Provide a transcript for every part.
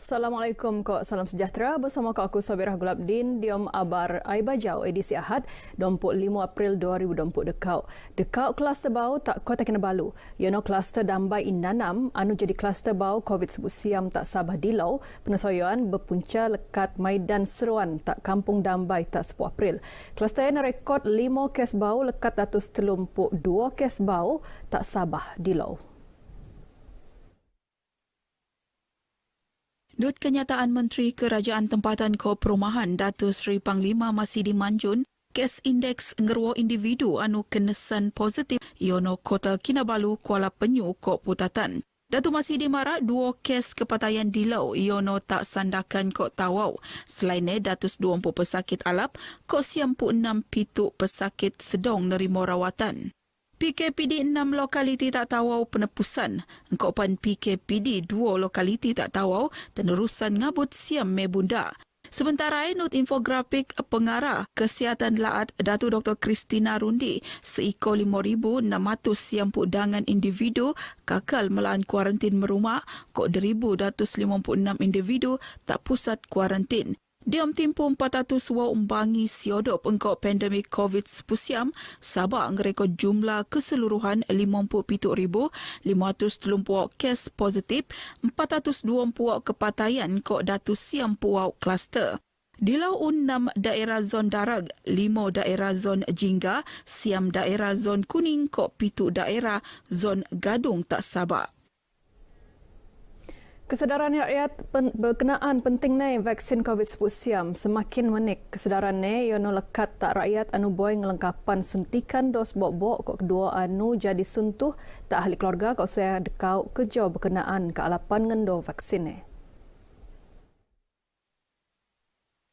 Assalamualaikum, kok salam sejahtera bersama aku Sabirah Gulabdin diom abar Aibajau edisi Ahad 25 April 2020 dekau. Dekau kluster bau tak Kota Kinabalu. Yono kluster Dambai Inanam anu jadi kluster bau COVID-19 siam tak Sabah Dilau, penyesuaian berpunca lekat Maidan Seruan tak Kampung Dambai tak 10 April. Kluster yang rekod 5 kes bau lekat atus 32 kes bau tak Sabah Dilau. Dut kenyataan Menteri Kerajaan Tempatan Perumahan Datuk Seri Panglima Masidi Manjun, kes indeks ngeruo individu anu kenesan positif iono Kota Kinabalu Kuala Penyu Kok Putatan. Datuk Masidi marak 2 kes kepatayan dilau iono tak sandakan Kok Tawau. Selainnya datus 20 pesakit alap Kok 96 pituk pesakit sedong nerima rawatan. PKPD 6 lokaliti tak tawau penepusan. Engkopan PKPD 2 lokaliti tak tawau tenerusan ngabut siam mebunda. Sementara nut infografik pengarah Kesihatan Laat Datuk Dr. Kristina Rundi seiko 5,600 siampuk dangan individu kakal melaan kuarantin merumah kok 1,256 individu tak pusat kuarantin. Diam timpu 400 wa umbangi siodop engkau pandemik COVID-19 Sabah ngerekod jumlah keseluruhan 57,530 kes positif, 420 kepatayan kok datus siam puau kluster. Dilau 6 daerah zon darag, 5 daerah zon jingga, siam daerah zon kuning kok 7 daerah zon gadung tak Sabah. Kesedaran rakyat berkenaan pentingnya vaksin COVID-19 siam semakin menik. Kesedaran ne yono lekat tak rakyat anu boy ngelengkapan suntikan dos bok-bok kok kedua anu jadi suntuh tak ahli keluarga kok saya dekau kejo berkenaan kealapan ngendo vaksin ne.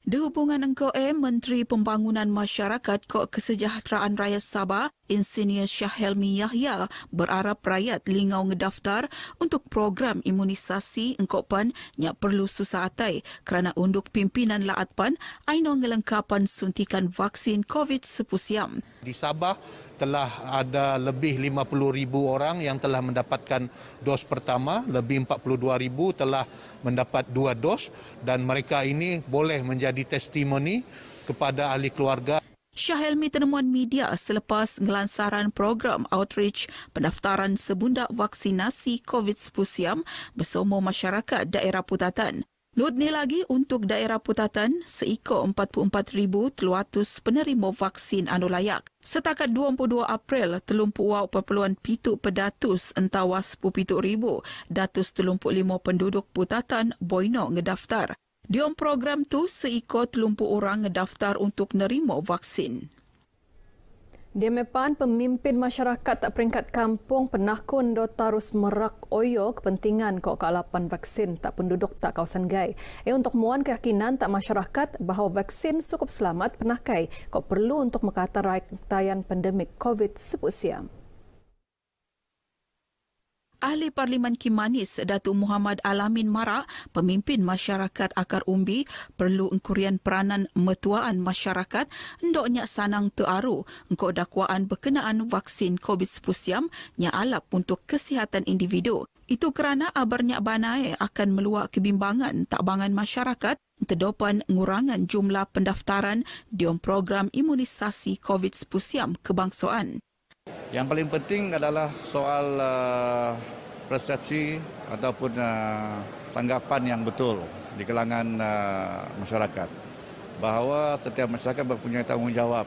Di hubungan engkau Menteri Pembangunan Masyarakat Kok Kesejahteraan Rakyat Sabah, Insinyur Syahelmi Yahya berharap rakyat lingau ngedaftar untuk program imunisasi engkau pan nyak perlu susah atai kerana unduk pimpinan Laat Pan aino ngelengkapan suntikan vaksin COVID-19 siam. Di Sabah telah ada lebih 50,000 orang yang telah mendapatkan dos pertama, lebih 42,000 telah mendapat 2 dos dan mereka ini boleh menjadi testimoni kepada ahli keluarga. Syahelmi temuan media selepas ngelansaran program outreach pendaftaran sebundak vaksinasi COVID-19 siam bersama masyarakat daerah Putatan. Lot ni lagi untuk daerah Putatan seiko 44,300 penerima vaksin anu layak. Setakat 22 April, 30.7 pedatus entawas 10,000 datus 35 penduduk Putatan boino ngedaftar. Diom program tu seiko 30 orang ngedaftar untuk nerima vaksin. Demepan pemimpin masyarakat tak peringkat kampung penakun do tarus merak oyo kepentingan kok kealapan vaksin tak penduduk tak kawasan gai. Untuk muan keyakinan tak masyarakat bahawa vaksin cukup selamat penakai kok perlu untuk mengkata rangkaian pandemik COVID-19 siam. Ahli Parlimen Kimanis Datuk Muhammad Alamin marak pemimpin masyarakat akar umbi perlu engkurian peranan metuaan masyarakat ndoknya sanang tearu engkau dakwaan berkenaan vaksin COVID-19 siam nya alap untuk kesihatan individu. Itu kerana abarnya banai akan meluak kebimbangan takbangan masyarakat terdepan ngurangan jumlah pendaftaran diom program imunisasi COVID-19 siam kebangsaan. Yang paling penting adalah soal persepsi ataupun tanggapan yang betul di kalangan masyarakat. Bahawa setiap masyarakat mempunyai tanggungjawab.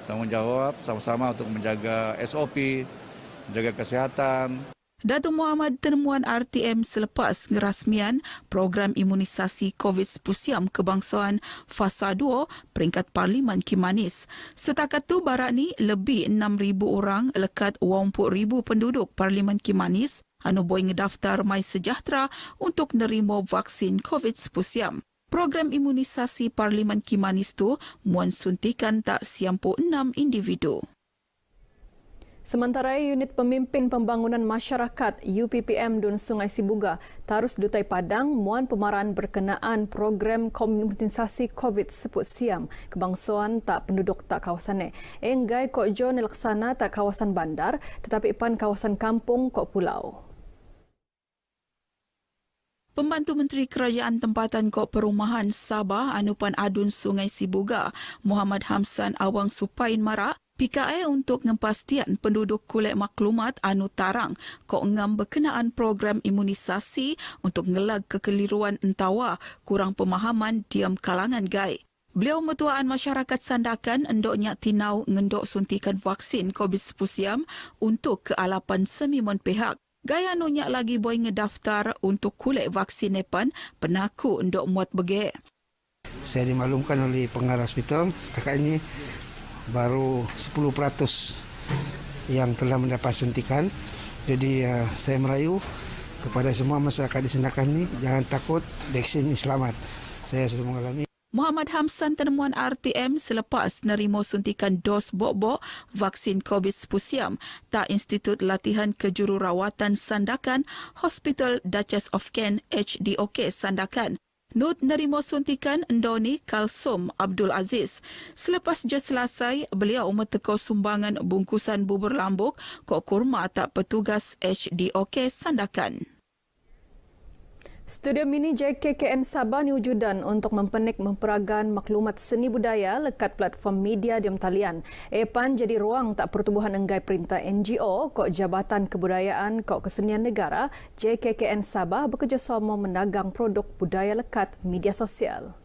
Tanggungjawab sama-sama untuk menjaga SOP, menjaga kesihatan. Datuk Muhammad temuan RTM selepas ngerasmian program imunisasi COVID-19 siam kebangsaan Fasa 2 peringkat Parlimen Kimanis. Setakat tu barak ni lebih 6,000 orang lekat 20,000 penduduk Parlimen Kimanis anu boy ngedaftar Mai Sejahtera untuk nerima vaksin COVID-19 siam. Program imunisasi Parlimen Kimanis tu muan suntikan tak 96 individu. Sementara unit pemimpin pembangunan masyarakat UPPM Dun Sungai Sibuga tarus Dutai Padang muan pemarahan berkenaan program komunisasi COVID-19 siam kebangsaan tak penduduk tak kawasan enggai kok jo nilaksana tak kawasan bandar tetapi pan kawasan kampung kok pulau. Pembantu Menteri Kerajaan Tempatan Kos Perumahan Sabah Anupan Adun Sungai Sibuga, Muhammad Hamsan Awang Supain Marak, PKI untuk ngepastian penduduk kulit maklumat anu tarang kok ngam berkenaan program imunisasi untuk ngelag kekeliruan entawa kurang pemahaman diam kalangan gai. Beliau metuaan masyarakat Sandakan endoknya tinau ngendok suntikan vaksin COVID-19 untuk kealapan semimon pihak. Gaya nunyak lagi boy ngedaftar untuk kulit vaksin nepan penaku endok muat bege. Saya dimaklumkan oleh pengarah hospital setakat ini baru 10% yang telah mendapat suntikan. Jadi saya merayu kepada semua masyarakat di Sandakan ini jangan takut, vaksin ini selamat. Saya sudah mengalami. Muhammad Hamsan tenemuan RTM selepas nerima suntikan dos bok-bok vaksin COVID-19 tak Institut Latihan Kejururawatan Sandakan, Hospital Duchess of Kent HDOK Sandakan. Nut nerima suntikan Endoni Kalsum Abdul Aziz. Selepas je selesai, beliau meteko sumbangan bungkusan bubur lambuk kok kurma tak petugas HDOK Sandakan. Studio Mini JKKN Sabah diwujudan untuk memperagan maklumat seni budaya lekat platform media diam talian. EPAN jadi ruang tak pertubuhan enggai perintah NGO kok Jabatan Kebudayaan kok Kesenian Negara JKKN Sabah bekerjasama mendagang produk budaya lekat media sosial.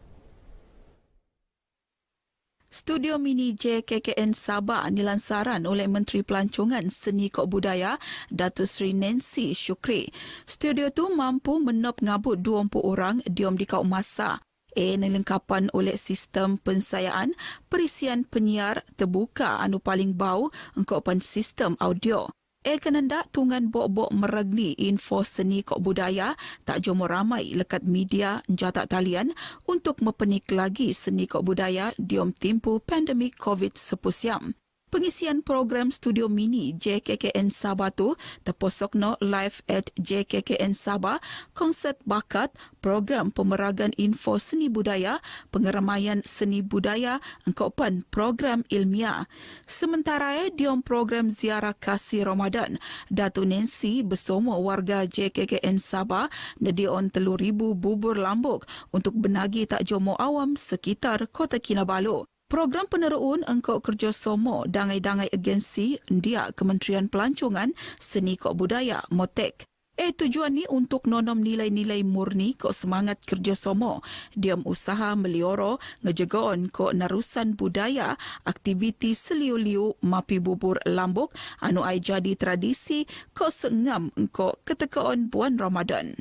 Studio Mini JKKN Sabah dilansaran oleh Menteri Pelancongan Seni Kok Budaya Datuk Seri Nancy Shukri. Studio tu mampu menop ngabut 20 orang diom di kau masa. Dilengkapan oleh sistem pensayaan perisian penyiar terbuka anu paling bau engkaupan sistem audio. Kenendak tungan bok-bok meregni info seni kok budaya tak jomo ramai lekat media njata talian untuk mepenik lagi seni kok budaya diom timpu pandemik COVID-19. Pengisian program Studio Mini JKKN Sabah tu terposokno live at JKKN Sabah, konsert bakat, program pemeragan info seni budaya, pengeramaian seni budaya, engkaupan program ilmiah. Sementara diom program ziarah kasih Ramadan, Datuk Nancy bersama warga JKKN Sabah nedion 3,000 bubur lambuk untuk benagi tak jomo awam sekitar Kota Kinabalu. Program peneruun engkau kerjasama dangai-dangai agensi dia Kementerian Pelancongan Seni Kok Budaya Motek. Tujuan ni untuk nonom nilai-nilai murni kok semangat kerjasama diam usaha melioro ngejegaon kok narusan budaya aktiviti seliu-liu mapi bubur lambuk anu ai jadi tradisi kok sengam kok ketekaan bulan Ramadan.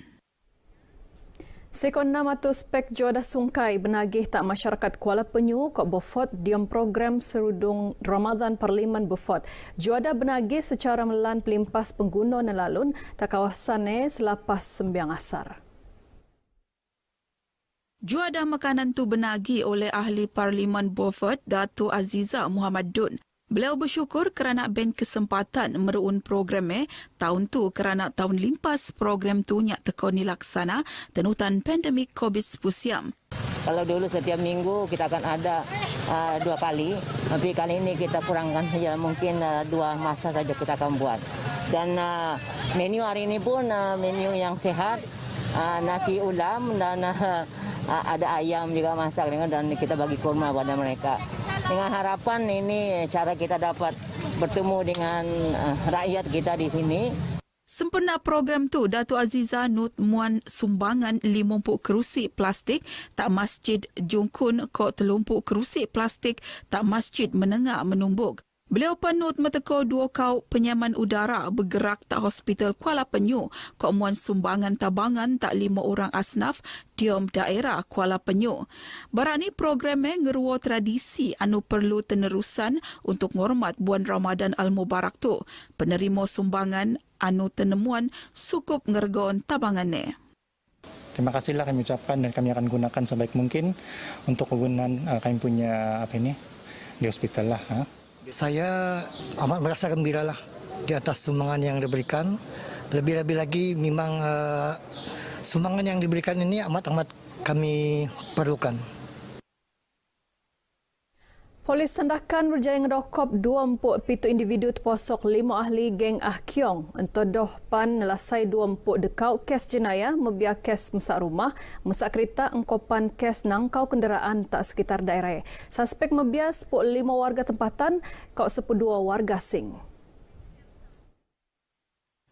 Sekon 600 spek juada sungkai benagih tak masyarakat Kuala Penyu kok Beaufort diam program serudung Ramadan Parlimen Beaufort. Juada benagih secara melan pelimpas pengguna nelalun tak kawasannya selepas sembiang asar. Juada makanan tu benagi oleh ahli Parlimen Beaufort Datuk Aziza Muhammad Dun. Beliau bersyukur kerana ben kesempatan meruun program tahun tu kerana tahun limpas program tu nyak tekon dilaksana tenutan pandemik COVID-19. Kalau dulu setiap minggu kita akan ada 2 kali, tapi kali ini kita kurangkan saja, mungkin 2 masa saja kita akan buat. Dan menu hari ini pun menu yang sehat, nasi ulam dan ada ayam juga masak dan kita bagi kurma pada mereka. Dengan harapan ini cara kita dapat bertemu dengan rakyat kita di sini. Sempena program tu, Datuk Aziza Nut muan sumbangan 50 kerusi plastik tak masjid Jungkun kok 30 kerusi plastik tak masjid menengah menumbuk. Beliau panut meteko 2 kau penyaman udara bergerak tak hospital Kuala Penyu kok muan sumbangan tabangan tak 5 orang asnaf diom daerah Kuala Penyu. Barani programnya ngeruo tradisi anu perlu tenerusan untuk ngormat bulan Ramadan Al-Mubarak tu. Penerima sumbangan anu tenemuan cukup ngergoon tabangannya. Terima kasihlah kami ucapkan dan kami akan gunakan sebaik mungkin untuk kegunaan kami punya di hospital lah. Saya amat merasa gembira lah di atas sumbangan yang diberikan. Lebih-lebih lagi memang sumbangan yang diberikan ini amat-amat kami perlukan. Polis Sandakan berjaya ngedokop 27 individu terposok 5 ahli geng Ah Kiong entodoh pan nelasai 24 dekau kes jenayah membiak kes mesak rumah, mesak kereta engkopan kes nangkau kenderaan tak sekitar daerah. Suspek membiak 5 warga tempatan kau 12 warga asing.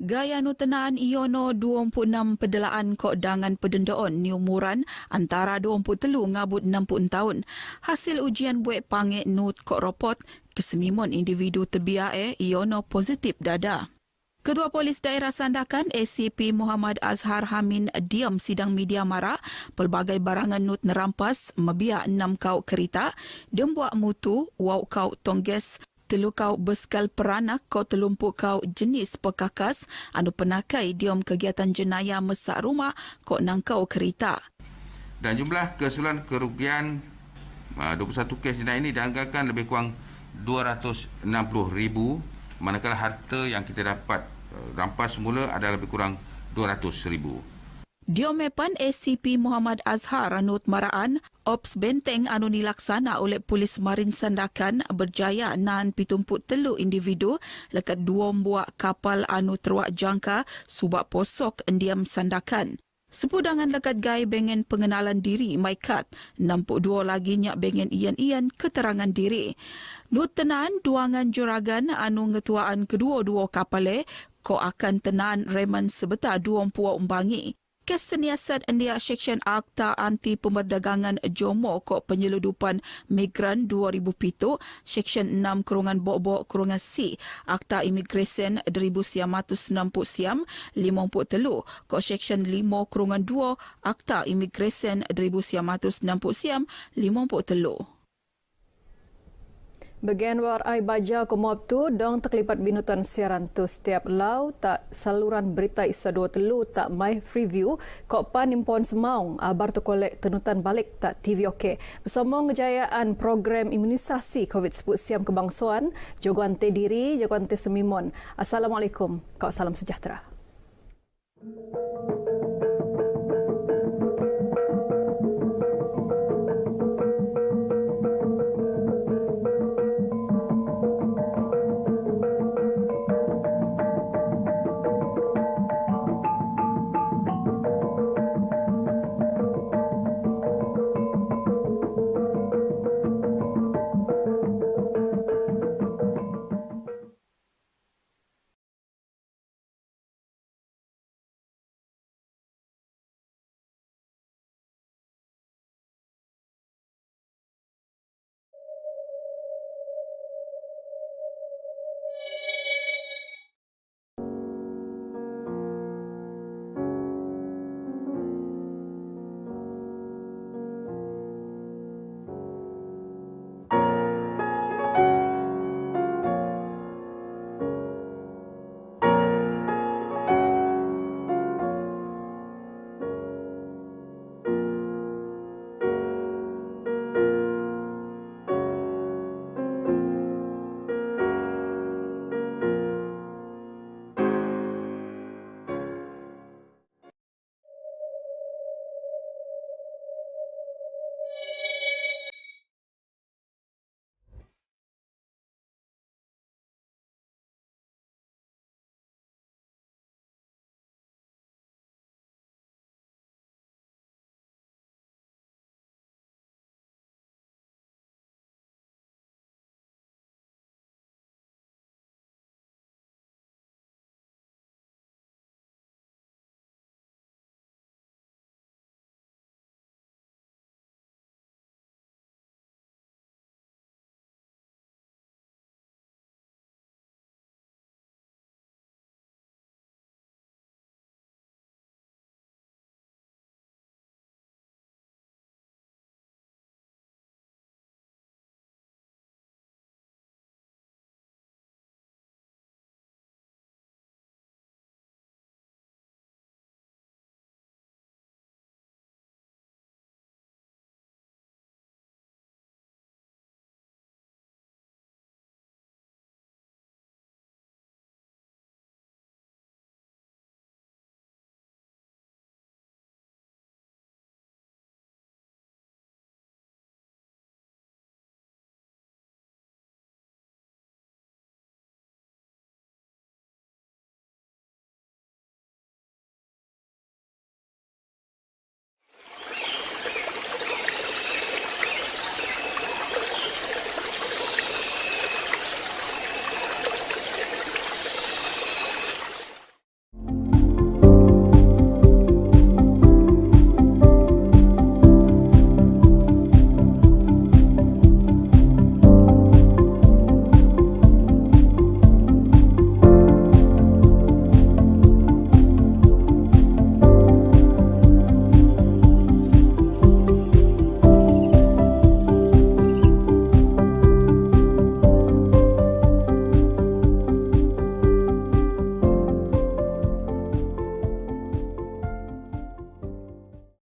Gaya nutenaan iono 26 pedelaan kok dangan pedendaan ni umuran antara 23 ngabut 60 tahun. Hasil ujian buat panggil nut kok ropot kesemimon individu tebiae iono positif dada. Ketua Polis Daerah Sandakan ACP Muhammad Azhar Hamin diam sidang media mara pelbagai barangan nut nerampas mebia 6 kau kereta, dembuak mutu, wau kau tongges, 3 kau beskal peranak kau 30 kau jenis pekakas anu penakai diom kegiatan jenayah mesak rumah kau nangkau kereta. Dan jumlah keseluruhan kerugian 21 kes jenayah ini dianggarkan lebih kurang 260,000, manakala harta yang kita dapat rampas semula adalah lebih kurang 200,000. Diomepan ACP Muhammad Azhar anut maraan Ops Benteng anu dilaksana oleh Polis Marin Sandakan berjaya nan 73 individu lekat 2 buah kapal anu terwak jangka subak posok endiam Sandakan. Sepudangan lekat gai bengen pengenalan diri Maikat, 62 lagi nyak bengen ian-ian keterangan diri. Nut tenan duangan juragan anu ngetuaan kedua-dua kapale ko akan tenan reman sebeta 20 umbangi. Kes seniasat India Seksyen Akta Anti Pemerdagangan Jomo kok penyeludupan migran 2007, Seksyen 6/Bok/C Akta Imigresen 1960 siam 53 kok Seksyen 5/2 Akta Imigresen 1960 siam 53. Bagian war ai baja komob tu dong terlibat binutan siaran tu setiap lau tak saluran berita isa 2 telu tak mai free view kok pan impon semaung abar tu kolek tenutan balik tak TV OK. Bersama ngejayaan program imunisasi COVID-19 siam kebangsaan jagoan te diri jagoan te semimon. Assalamualaikum. Kau salam sejahtera.